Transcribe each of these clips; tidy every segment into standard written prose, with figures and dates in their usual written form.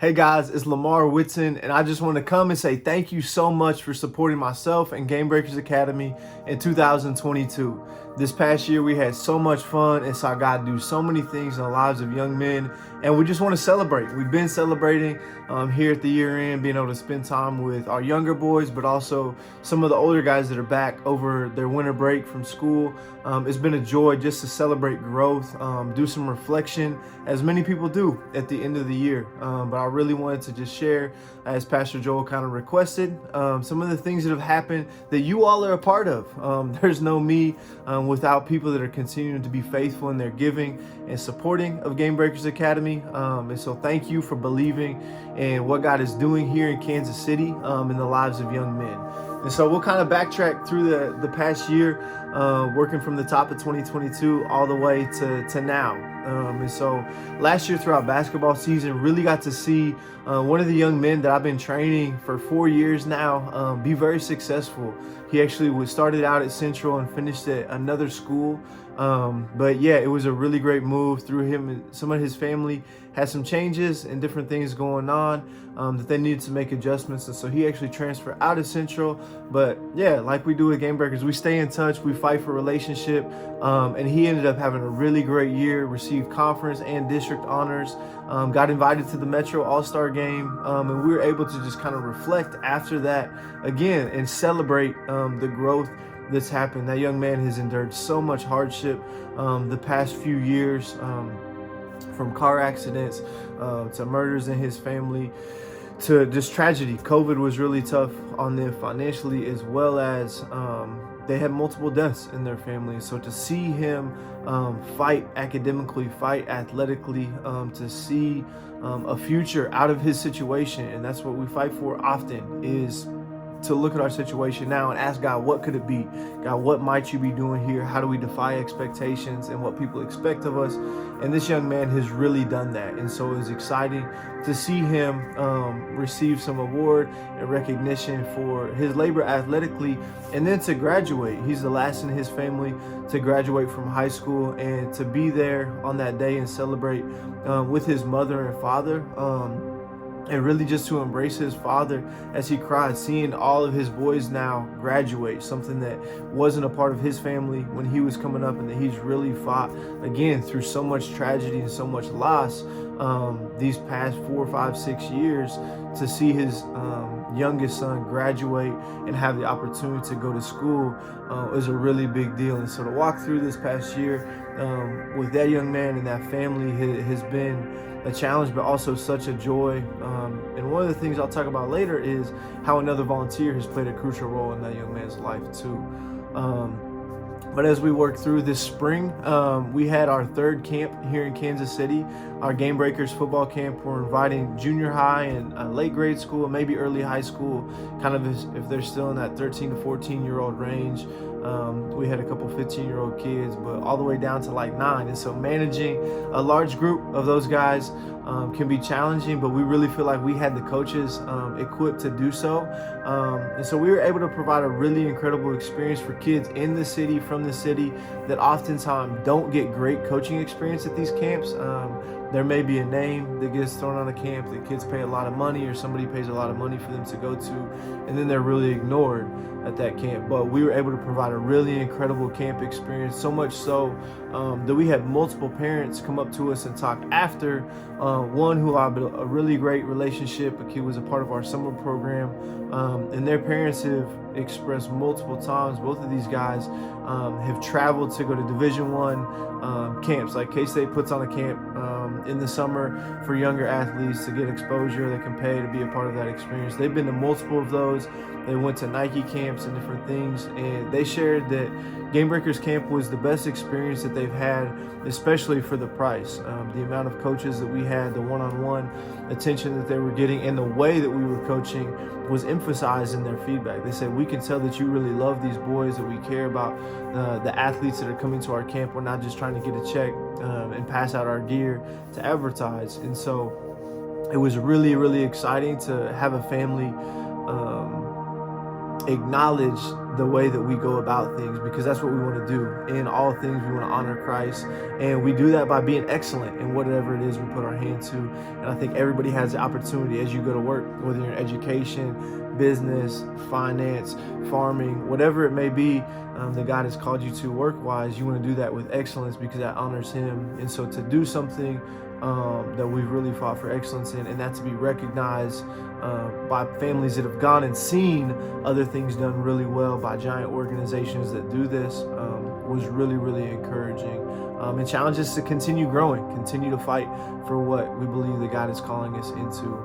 Hey guys, it's Lamar Whitson, and I just want to come and say thank you so much for supporting myself and GameBreakers Academy in 2022. This past year, we had so much fun and saw God do so many things in the lives of young men, and we just want to celebrate. We've been celebrating here at the year end, being able to spend time with our younger boys, but also some of the older guys that are back over their winter break from school. It's been a joy just to celebrate growth, do some reflection, as many people do at the end of the year. But I really wanted to just share, as Pastor Joel kind of requested, some of the things that have happened that you all are a part of. There's no me without people that are continuing to be faithful in their giving and supporting of GameBreakers Academy. And so thank you for believing in what God is doing here in Kansas City in the lives of young men. And so we'll kind of backtrack through the past year, working from the top of 2022 all the way to now. And so last year throughout basketball season, really got to see one of the young men that I've been training for 4 years now be very successful. He actually started out at Central and finished at another school. But yeah, it was a really great move through him, and some of his family had some changes and different things going on that they needed to make adjustments. And so he actually transferred out of Central. But yeah, like we do with GameBreakers, we stay in touch, we fight for relationship. And he ended up having a really great year, received conference and district honors, got invited to the Metro All-Star game. And we were able to just kind of reflect after that again and celebrate the growth that's happened. That young man has endured so much hardship the past few years, from car accidents to murders in his family to just tragedy. COVID was really tough on them financially, as well as they had multiple deaths in their family. So to see him fight academically, fight athletically, to see a future out of his situation, and that's what we fight for often, is to look at our situation now and ask God, what could it be? God, what might you be doing here? How do we defy expectations and what people expect of us? And this young man has really done that. And so it was exciting to see him receive some award and recognition for his labor athletically, and then to graduate. He's the last in his family to graduate from high school, and to be there on that day and celebrate with his mother and father. And really just to embrace his father as he cried, seeing all of his boys now graduate, something that wasn't a part of his family when he was coming up, and that he's really fought, again, through so much tragedy and so much loss these past 4, 5, 6 years, to see his youngest son graduate and have the opportunity to go to school is a really big deal. And so to walk through this past year with that young man and that family has been a challenge, but also such a joy. And one of the things I'll talk about later is how another volunteer has played a crucial role in that young man's life too. But as we work through this spring, we had our third camp here in Kansas City, our GameBreakers football camp. We're inviting junior high and late grade school, maybe early high school, kind of if they're still in that 13 to 14-year-old range. We had a couple 15-year-old kids, but all the way down to like 9. And so managing a large group of those guys can be challenging, but we really feel like we had the coaches equipped to do so. And so we were able to provide a really incredible experience for kids in the city, from the city, that oftentimes don't get great coaching experience at these camps. There may be a name that gets thrown on a camp that kids pay a lot of money, or somebody pays a lot of money for them to go to, and then they're really ignored at that camp. But we were able to provide a really incredible camp experience, so much so that we had multiple parents come up to us and talk after. One who I built a really great relationship, a kid was a part of our summer program, and their parents have expressed multiple times, both of these guys have traveled to go to Division I camps. Like K-State puts on a camp in the summer for younger athletes to get exposure. They can pay to be a part of that experience. They've been to multiple of those. They went to Nike camps and different things, and they shared that GameBreakers camp was the best experience that they've had, especially for the price. The amount of coaches that we had, the one-on-one attention that they were getting, and the way that we were coaching was emphasized in their feedback. They said, we can tell that you really love these boys, that we care about the athletes that are coming to our camp. We're not just trying to get a check and pass out our gear to advertise. And so it was really, really exciting to have a family acknowledge the way that we go about things, because that's what we want to do. In all things, we want to honor Christ, and we do that by being excellent in whatever it is we put our hand to. And I think everybody has the opportunity as you go to work, whether you're in education, business, finance, farming, whatever it may be, that God has called you to work-wise, you want to do that with excellence because that honors Him. And so to do something that we've really fought for excellence in, and that to be recognized by families that have gone and seen other things done really well by giant organizations that do this, was really, really encouraging. And challenges to continue growing, continue to fight for what we believe that God is calling us into.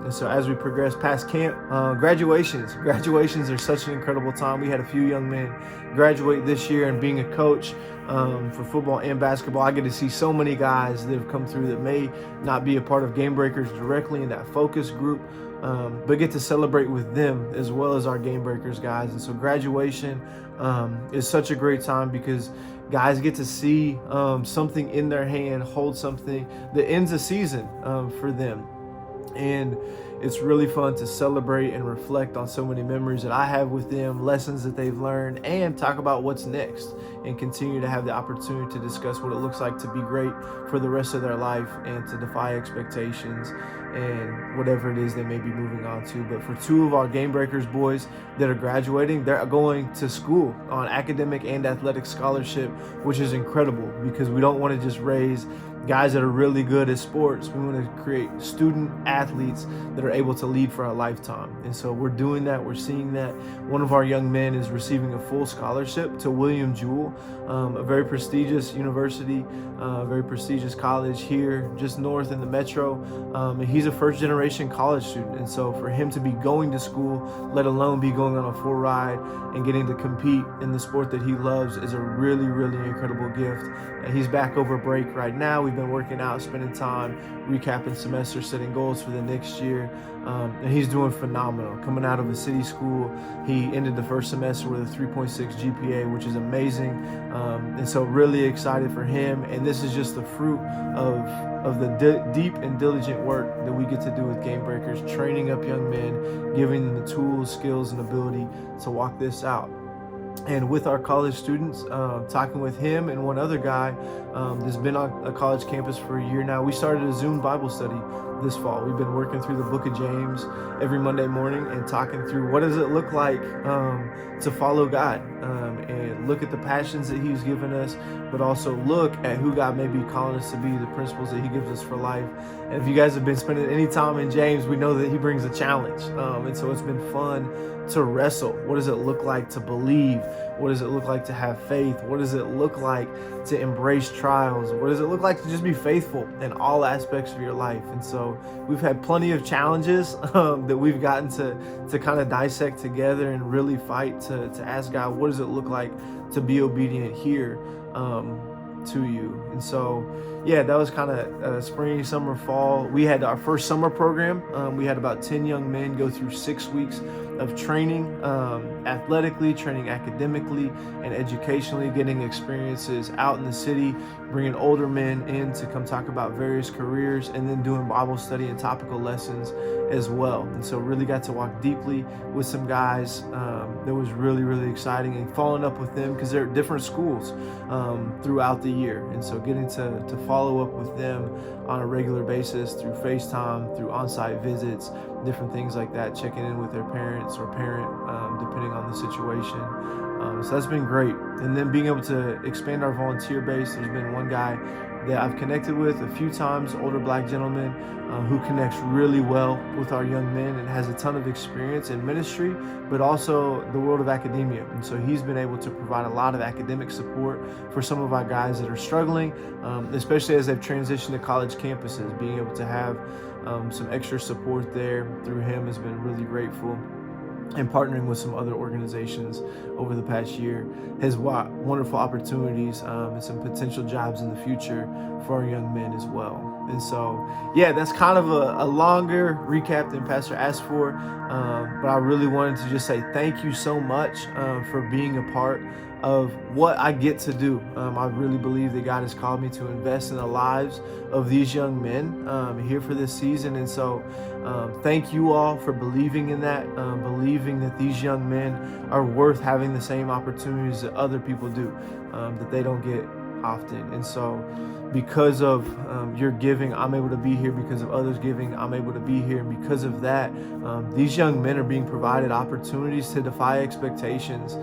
And so as we progress past camp, graduations are such an incredible time. We had a few young men graduate this year, and being a coach for football and basketball, I get to see so many guys that have come through that may not be a part of GameBreakers directly in that focus group, but get to celebrate with them as well as our GameBreakers guys. And so graduation is such a great time because guys get to see something in their hand, hold something that ends a season for them. And it's really fun to celebrate and reflect on so many memories that I have with them, lessons that they've learned, and talk about what's next, and continue to have the opportunity to discuss what it looks like to be great for the rest of their life and to defy expectations and whatever it is they may be moving on to. But for two of our GameBreakers boys that are graduating, they're going to school on academic and athletic scholarship, which is incredible because we don't want to just raise guys that are really good at sports. We want to create student athletes that are able to lead for a lifetime. And so we're doing that. We're seeing that. One of our young men is receiving a full scholarship to William Jewell, a very prestigious university, very prestigious college here just north in the metro. And he's a first generation college student. And so for him to be going to school, let alone be going on a full ride and getting to compete in the sport that he loves, is a really, really incredible gift. And he's back over break right now. We've been working out, spending time, recapping semester, setting goals for the next year. And he's doing phenomenal. Coming out of a city school, he ended the first semester with a 3.6 GPA, which is amazing. And so really excited for him. And this is just the fruit of the deep and diligent work that we get to do with GameBreakers, training up young men, giving them the tools, skills, and ability to walk this out. And with our college students, talking with him and one other guy that's been on a college campus for a year now. We started a Zoom Bible study this fall. We've been working through the book of James every Monday morning and talking through what does it look like to follow God and look at the passions that He's given us, but also look at who God may be calling us to be, the principles that He gives us for life. And if you guys have been spending any time in James, we know that he brings a challenge. And so it's been fun to wrestle. What does it look like to believe? What does it look like to have faith? What does it look like to embrace trials? What does it look like to just be faithful in all aspects of your life? And so we've had plenty of challenges that we've gotten to kind of dissect together and really fight to ask God, what does it look like to be obedient here to you? And so, yeah, that was kind of spring, summer, fall. We had our first summer program. We had about 10 young men go through 6 weeks of training athletically, training academically, and educationally, getting experiences out in the city, bringing older men in to come talk about various careers, and then doing Bible study and topical lessons as well. And so really got to walk deeply with some guys. That was really, really exciting, and following up with them because they're at different schools throughout the year. And so getting to follow up with them on a regular basis through FaceTime, through on-site visits, different things like that, checking in with their parents or parent, depending on the situation. So that's been great. And then being able to expand our volunteer base. There's been one guy that I've connected with a few times, older black gentleman who connects really well with our young men and has a ton of experience in ministry, but also the world of academia. And so he's been able to provide a lot of academic support for some of our guys that are struggling, especially as they've transitioned to college campuses. Being able to have some extra support there through him has been really grateful. And partnering with some other organizations over the past year has wonderful opportunities and some potential jobs in the future for our young men as well. And so, yeah, that's kind of a longer recap than Pastor asked for. But I really wanted to just say thank you so much for being a part of what I get to do. I really believe that God has called me to invest in the lives of these young men here for this season. And so thank you all for believing in that, believing that these young men are worth having the same opportunities that other people do, that they don't get often. And so because of your giving, I'm able to be here. Because of others giving, I'm able to be here. And because of that, these young men are being provided opportunities to defy expectations